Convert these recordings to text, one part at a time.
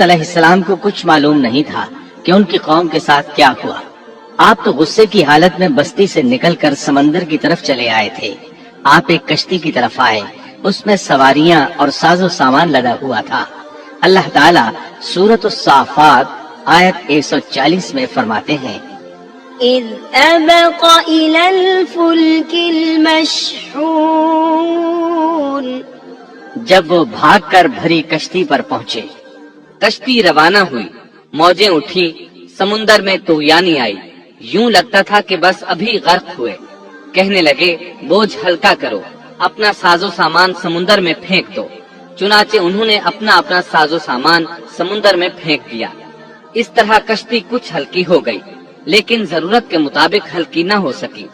علیہ السلام کو کچھ معلوم نہیں تھا کہ ان کی قوم کے ساتھ کیا ہوا۔ آپ تو غصے کی حالت میں بستی سے نکل کر سمندر کی طرف چلے آئے تھے۔ آپ ایک کشتی کی طرف آئے، اس میں سواریاں اور ساز و سامان لدا ہوا تھا۔ اللہ تعالیٰ سورۃ الصافات آیت 140 میں فرماتے ہیں، اذ ابق الى الفلك المشحون، جب وہ بھاگ کر بھری کشتی پر پہنچے۔ کشتی روانہ ہوئی، موجیں اٹھی، سمندر میں طغیانی آئی، یوں لگتا تھا کہ بس ابھی غرق ہوئے۔ کہنے لگے بوجھ ہلکا کرو، اپنا ساز و سامان سمندر میں پھینک دو۔ چنانچہ انہوں نے اپنا ساز و سامان سمندر میں پھینک دیا۔ اس طرح کشتی کچھ ہلکی ہو گئی، لیکن ضرورت کے مطابق ہلکی نہ ہو سکی۔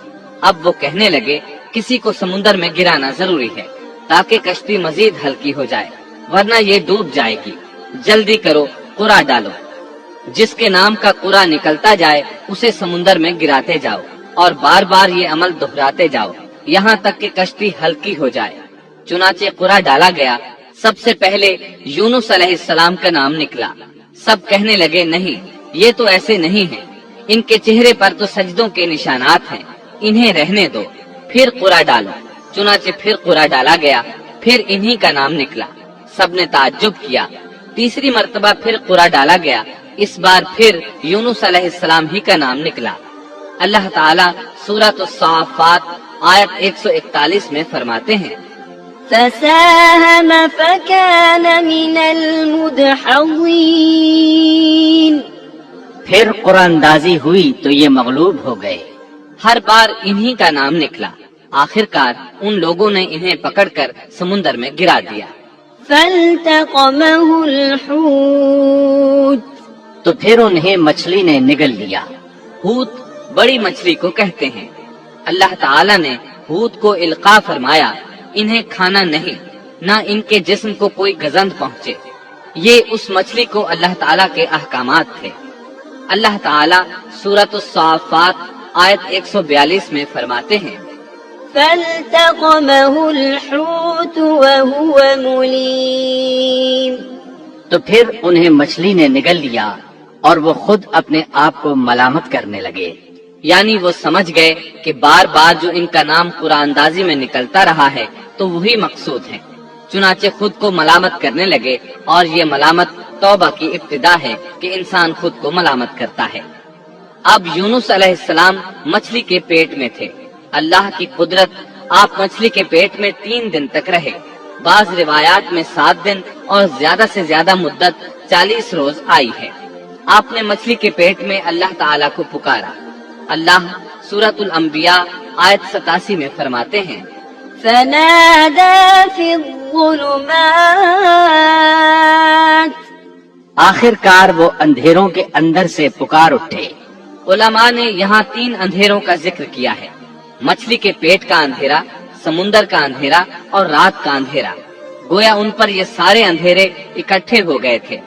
اب وہ کہنے لگے کسی کو سمندر میں گرانا ضروری ہے تاکہ کشتی مزید ہلکی ہو جائے، ورنہ یہ ڈوب جائے گی۔ جلدی کرو، قرع ڈالو۔ جس کے نام کا قرع نکلتا جائے اسے سمندر میں گراتے جاؤ اور بار بار یہ عمل دہراتے جاؤ یہاں تک کہ کشتی ہلکی ہو جائے۔ چنانچہ قرع ڈالا گیا۔ سب سے پہلے یونس علیہ السلام کا نام نکلا۔ سب کہنے لگے نہیں، یہ تو ایسے نہیں ہیں، ان کے چہرے پر تو سجدوں کے نشانات ہیں، انہیں رہنے دو۔ پھر قرع ڈالو۔ چنانچہ پھر قرع ڈالا گیا، پھر انہی کا نام نکلا۔ سب نے تعجب کیا۔ تیسری مرتبہ پھر قرع ڈالا گیا، اس بار پھر یونس علیہ السلام ہی کا نام نکلا۔ اللہ تعالیٰ سورۃ الصافات آیت 141 میں فرماتے ہیں، فساهم فكان من المدحضين، پھر قرآن اندازی ہوئی تو یہ مغلوب ہو گئے۔ ہر بار انہی کا نام نکلا۔ آخرکار ان لوگوں نے انہیں پکڑ کر سمندر میں گرا دیا۔ فالتقمه الحوت، تو پھر انہیں مچھلی نے نگل لیا۔ حوت بڑی مچھلی کو کہتے ہیں۔ اللہ تعالیٰ نے حوت کو القاء فرمایا، انہیں کھانا نہیں، نہ ان کے جسم کو کوئی گزند پہنچے۔ یہ اس مچھلی کو اللہ تعالیٰ کے احکامات تھے۔ اللہ تعالیٰ سورۃ الصافات آیت 142 میں فرماتے ہیں، فالتقمه الحوت وهو مليم، تو پھر انہیں مچھلی نے نگل لیا اور وہ خود اپنے آپ کو ملامت کرنے لگے۔ یعنی وہ سمجھ گئے کہ بار بار جو ان کا نام قرآن اندازی میں نکلتا رہا ہے تو وہی مقصود ہے۔ چنانچہ خود کو ملامت کرنے لگے، اور یہ ملامت توبہ کی ابتدا ہے کہ انسان خود کو ملامت کرتا ہے۔ اب یونس علیہ السلام مچھلی کے پیٹ میں تھے۔ اللہ کی قدرت، آپ مچھلی کے پیٹ میں 3 دن تک رہے۔ بعض روایات میں 7 دن اور زیادہ سے زیادہ مدت 40 روز آئی ہے۔ آپ نے مچھلی کے پیٹ میں اللہ تعالیٰ کو پکارا۔ اللہ سورۃ الانبیاء آیت 87 میں فرماتے ہیں، فنادى في الظلمات، آخر کار وہ اندھیروں کے اندر سے پکار اٹھے۔ علماء نے یہاں 3 اندھیروں کا ذکر کیا ہے، مچھلی کے پیٹ کا اندھیرا، سمندر کا اندھیرا اور رات کا اندھیرا۔ گویا ان پر یہ سارے اندھیرے اکٹھے ہو گئے تھے۔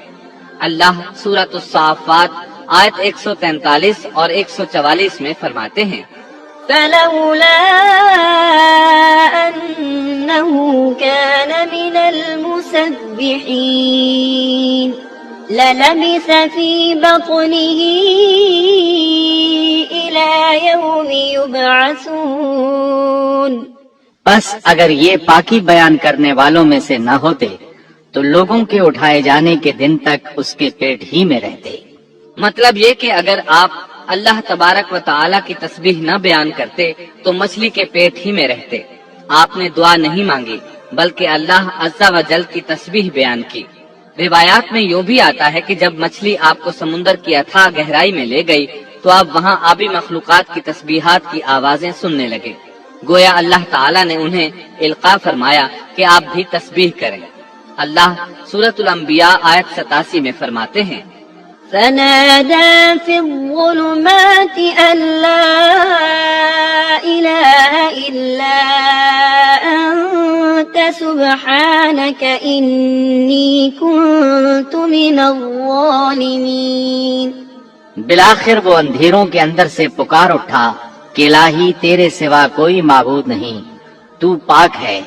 اللہ سورۃ الصافات آیت 143 اور 144 میں فرماتے ہیں، فلولا أنه كان من المسبحين للبث في بطنه إلى يوم يبعثون، بس اگر یہ پاکی بیان کرنے والوں میں سے نہ ہوتے تو لوگوں کے اٹھائے جانے کے دن تک اس کے پیٹ ہی میں رہتے۔ مطلب یہ کہ اگر آپ اللہ تبارک و تعالیٰ کی تسبیح نہ بیان کرتے تو مچھلی کے پیٹ ہی میں رہتے۔ آپ نے دعا نہیں مانگی بلکہ اللہ عز و جل کی تسبیح بیان کی۔ روایات میں یوں بھی آتا ہے کہ جب مچھلی آپ کو سمندر کی اتھاہ گہرائی میں لے گئی تو آپ وہاں آبی مخلوقات کی تسبیحات کی آوازیں سننے لگے۔ گویا اللہ تعالیٰ نے انہیں القاء فرمایا کہ آپ بھی تسبیح کریں۔ اللہ سورۃ الانبیاء آیت 87 میں فرماتے ہیں، فنادى في الظلمات أن لا إله إلا أنت سبحانك إني كنت من الظالمين، بالآخر وہ اندھیروں کے اندر سے پکار اٹھا کہ الہی تیرے سوا کوئی معبود نہیں، تو پاک ہے،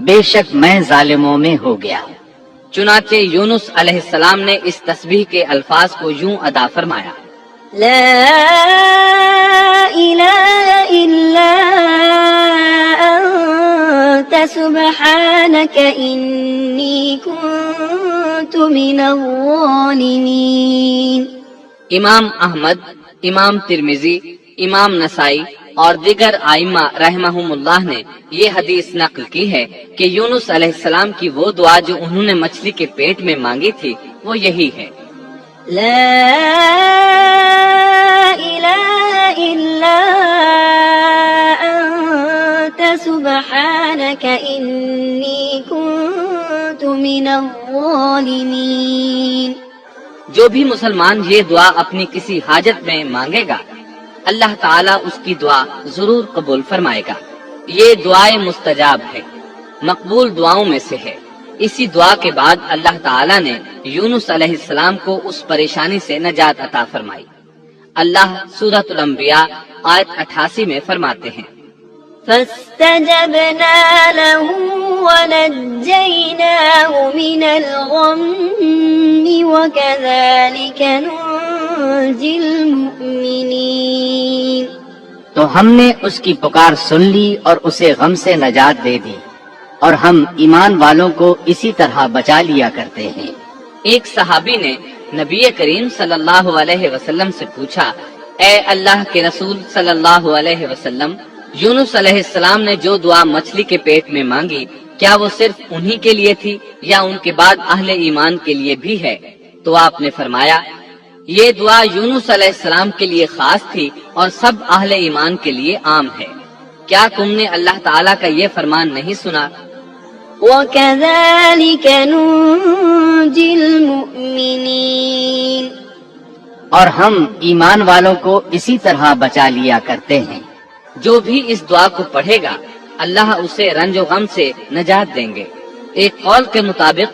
بے شک میں ظالموں میں ہو گیا۔ چنانچہ یونس علیہ السلام نے اس تسبیح کے الفاظ کو یوں ادا فرمایا: لا إله إلا أنت سبحانك إني كنت من الظالمين۔ امام احمد، امام ترمذی، امام نسائی اور دیگر ائمہ رحمہم اللہ نے یہ حدیث نقل کی ہے کہ یونس علیہ السلام کی وہ دعا جو انہوں نے مچھلی کے پیٹ میں مانگی تھی وہ یہی ہے: لا إله إلا أنت سبحانك إني كنت من الظالمين۔ جو بھی مسلمان یہ دعا اپنی کسی حاجت میں مانگے گا، اللہ تعالیٰ اس کی دعا ضرور قبول فرمائے گا۔ یہ دعائے مستجاب ہے، مقبول دعاؤں میں سے ہے۔ اسی دعا کے بعد اللہ تعالیٰ نے یونس علیہ السلام کو اس پریشانی سے نجات عطا فرمائی۔ اللہ سورۃ الانبیاء آیت 88 میں فرماتے ہیں: فاستجبنا له ونجيناه من الغم وكذلك ننجي المؤمنين۔ تو ہم نے اس کی پکار سن لی اور اسے غم سے نجات دے دی، اور ہم ایمان والوں کو اسی طرح بچا لیا کرتے ہیں۔ ایک صحابی نے نبی کریم صلی اللہ علیہ وسلم سے پوچھا: اے اللہ کے رسول صلی اللہ علیہ وسلم، یونس علیہ السلام نے جو دعا مچھلی کے پیٹ میں مانگی، کیا وہ صرف انہی کے لیے تھی یا ان کے بعد اہل ایمان کے لیے بھی ہے؟ تو آپ نے فرمایا: یہ دعا یونس علیہ السلام کے لیے خاص تھی اور سب اہل ایمان کے لیے عام ہے۔ کیا تم نے اللہ تعالیٰ کا یہ فرمان نہیں سنا؟ وَكَذَلِكَ نُنْجِي الْمُؤْمِنِينَ۔ اور ہم ایمان والوں کو اسی طرح بچا لیا کرتے ہیں۔ جو بھی اس دعا کو پڑھے گا اللہ اسے رنج و غم سے نجات دیں گے۔ ایک قول کے مطابق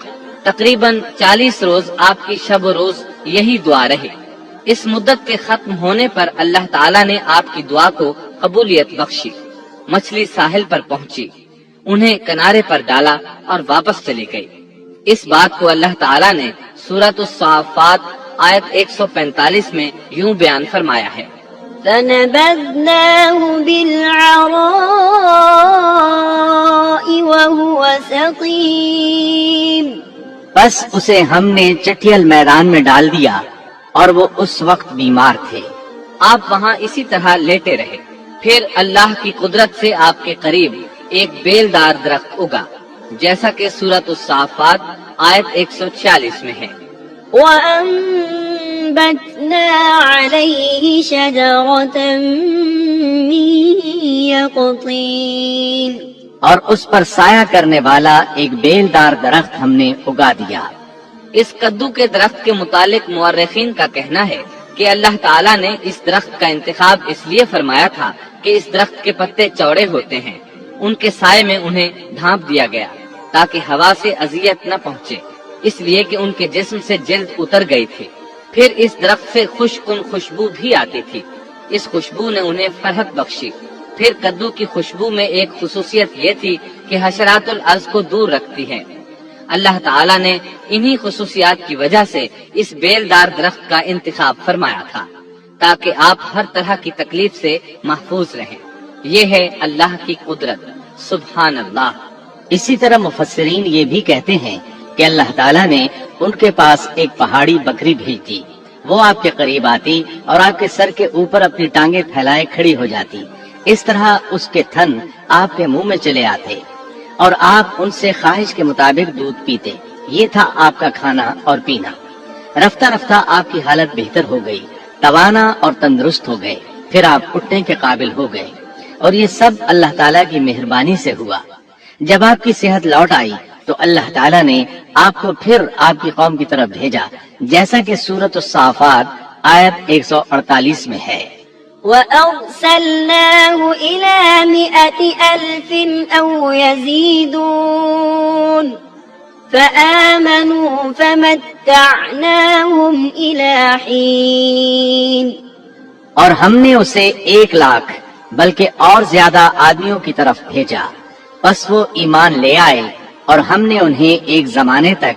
تقریباً 40 روز آپ کی شب و روز یہی دعا رہی۔ اس مدت کے ختم ہونے پر اللہ تعالیٰ نے آپ کی دعا کو قبولیت بخشی۔ مچھلی ساحل پر پہنچی، انہیں کنارے پر ڈالا اور واپس چلی گئی۔ اس بات کو اللہ تعالیٰ نے سورۃ الصافات آیت 145 میں یوں بیان فرمایا ہے: فَنَبَذْنَاهُ بِالْعَرَاءِ وَهُوَ سَقِيمٌ۔ بس اسے ہم نے چٹیل میدان میں ڈال دیا اور وہ اس وقت بیمار تھے۔ آپ وہاں اسی طرح لیٹے رہے۔ پھر اللہ کی قدرت سے آپ کے قریب ایک بیلدار درخت اگا، جیسا کہ سورۃ الصافات آیت 146 میں ہے: وَأَنبَتْنَا عَلَيْهِ شَجَرَةً مِّن يَقْطِينٍ۔ اور اس پر سایہ کرنے والا ایک بیلدار درخت ہم نے اگا دیا۔ اس کدو کے درخت کے متعلق مورخین کا کہنا ہے کہ اللہ تعالیٰ نے اس درخت کا انتخاب اس لیے فرمایا تھا کہ اس درخت کے پتے چوڑے ہوتے ہیں، ان کے سائے میں انہیں ڈھانپ دیا گیا تاکہ ہوا سے اذیت نہ پہنچے، اس لیے کہ ان کے جسم سے جلد اتر گئی تھی۔ پھر اس درخت سے خوشکن خوشبو بھی آتی تھی، اس خوشبو نے انہیں فرحت بخشی۔ پھر کدو کی خوشبو میں ایک خصوصیت یہ تھی کہ حشرات الارض کو دور رکھتی ہے۔ اللہ تعالیٰ نے انہی خصوصیات کی وجہ سے اس بیلدار درخت کا انتخاب فرمایا تھا تاکہ آپ ہر طرح کی تکلیف سے محفوظ رہیں۔ یہ ہے اللہ کی قدرت، سبحان اللہ۔ اسی طرح مفسرین یہ بھی کہتے ہیں کہ اللہ تعالیٰ نے ان کے پاس ایک پہاڑی بکری بھیجی، وہ آپ کے قریب آتی اور آپ کے سر کے اوپر اپنی ٹانگیں پھیلائے کھڑی ہو جاتی۔ اس طرح اس کے تھن آپ کے منہ میں چلے آتے اور آپ ان سے خواہش کے مطابق دودھ پیتے۔ یہ تھا آپ کا کھانا اور پینا۔ رفتہ رفتہ آپ کی حالت بہتر ہو گئی، توانا اور تندرست ہو گئے، پھر آپ اٹھنے کے قابل ہو گئے، اور یہ سب اللہ تعالیٰ کی مہربانی سے ہوا۔ جب آپ کی صحت لوٹ آئی تو اللہ تعالیٰ نے آپ کو پھر آپ کی قوم کی طرف بھیجا، جیسا کہ سورۃ الصافات آیت 148 میں ہے: وَأَرْسَلْنَاهُ إِلَى 100,000 أَوْ يَزِيدُونَ فَآمَنُوا فَمَتَّعْنَاهُمْ إِلَى حِينٍ۔ اور ہم نے اسے 1,00,000 بلکہ اور زیادہ آدمیوں کی طرف بھیجا، پس وہ ایمان لے آئے اور ہم نے انہیں ایک زمانے تک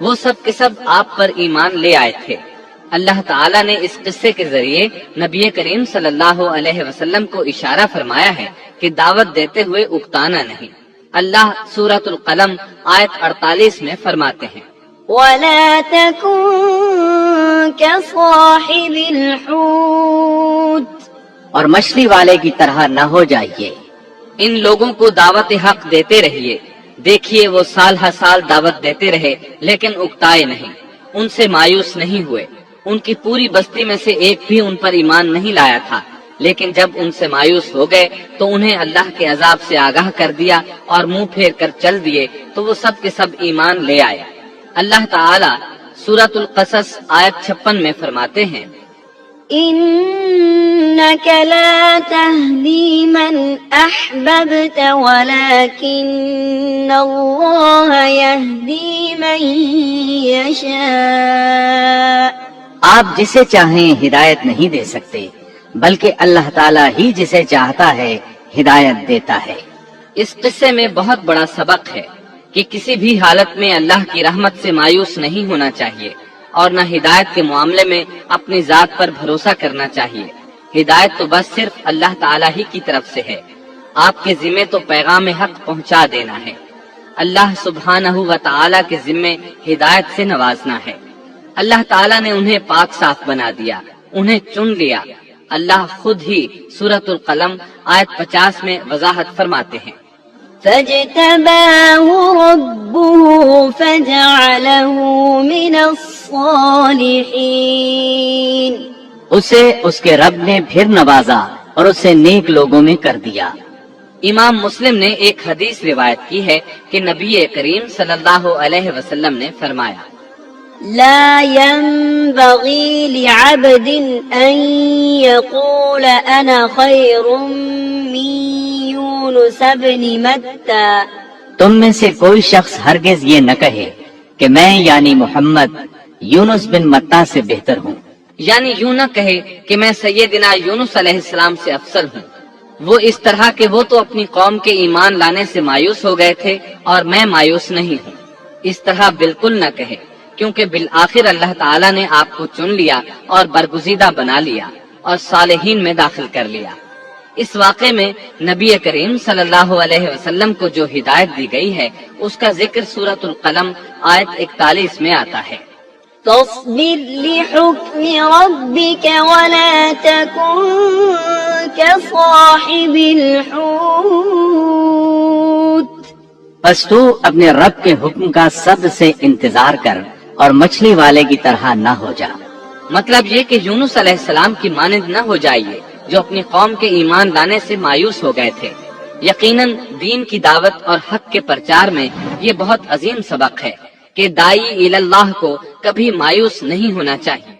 وہ سب کے سب آپ پر ایمان لے آئے تھے۔ اللہ تعالیٰ نے اس قصے کے ذریعے نبی کریم صلی اللہ علیہ وسلم کو اشارہ فرمایا ہے کہ دعوت دیتے ہوئے اکتانا نہیں۔ اللہ سورۃ القلم آیت 48 میں فرماتے ہیں، ولا تكن كصاحب الحوت اور مچھلی والے کی طرح نہ ہو جائیے۔ ان لوگوں کو دعوت حق دیتے رہیے۔ دیکھیے وہ سال ہر سال دعوت دیتے رہے لیکن اکتائے نہیں، ان سے مایوس نہیں ہوئے۔ ان کی پوری بستی میں سے ایک بھی ان پر ایمان نہیں لایا تھا، لیکن جب ان سے مایوس ہو گئے تو انہیں اللہ کے عذاب سے آگاہ کر دیا اور منہ پھیر کر چل دیے تو وہ سب کے سب ایمان لے آئے۔ اللہ تعالی سورۃ القصص آیت 56 میں فرماتے ہیں، إنك لا تهدي من أحببت ولكن الله يهدي من يشاء آپ جسے چاہیں ہدایت نہیں دے سکتے بلکہ اللہ تعالیٰ ہی جسے چاہتا ہے ہدایت دیتا ہے۔ اس قصے میں بہت بڑا سبق ہے کہ کسی بھی حالت میں اللہ کی رحمت سے مایوس نہیں ہونا چاہیے اور نہ ہدایت کے معاملے میں اپنی ذات پر بھروسہ کرنا چاہیے۔ ہدایت تو بس صرف اللہ تعالیٰ ہی کی طرف سے ہے۔ آپ کے ذمے تو پیغام حق پہنچا دینا ہے۔ اللہ سبحانہ و تعالیٰ کے ذمے ہدایت سے نوازنا ہے۔ اللہ تعالیٰ نے انہیں پاک صاف بنا دیا، انہیں چن لیا۔ اللہ خود ہی سورۃ القلم آیت 50 میں وضاحت فرماتے ہیں، فاجتباه ربه فجعله من الصالحين اسے اس کے رب نے پھر نوازا اور اسے نیک لوگوں میں کر دیا۔ امام مسلم نے ایک حدیث روایت کی ہے کہ نبی کریم صلی اللہ علیہ وسلم نے فرمایا، لا ينبغي لعبد أن يقول أنا خير من يونس بن متى تم میں سے کوئی شخص ہرگز یہ نہ کہے کہ میں یعنی محمد یونس بن متا سے بہتر ہوں، یعنی یوں نہ کہے کہ میں سیدنا یونس علیہ السلام سے افضل ہوں۔ وہ اس طرح کہ وہ تو اپنی قوم کے ایمان لانے سے مایوس ہو گئے تھے اور میں مایوس نہیں ہوں۔ اس طرح بالکل نہ کہے، کیونکہ بالآخر اللہ تعالیٰ نے آپ کو چن لیا اور برگزیدہ بنا لیا اور صالحین میں داخل کر لیا۔ اس واقعے میں نبی کریم صلی اللہ علیہ وسلم کو جو ہدایت دی گئی ہے اس کا ذکر سورۃ القلم آیت 41 میں آتا ہے، تصبر لحكم ربك ولا تكن كصاحب الحوت پس تو اپنے رب کے حکم کا صبر سے انتظار کر اور مچھلی والے کی طرح نہ ہو جا۔ مطلب یہ کہ یونس علیہ السلام کی مانند نہ ہو جائیے جو اپنی قوم کے ایمان لانے سے مایوس ہو گئے تھے۔ یقیناً دین کی دعوت اور حق کے پرچار میں یہ بہت عظیم سبق ہے کہ داعی الی اللہ کو کبھی مایوس نہیں ہونا چاہیے۔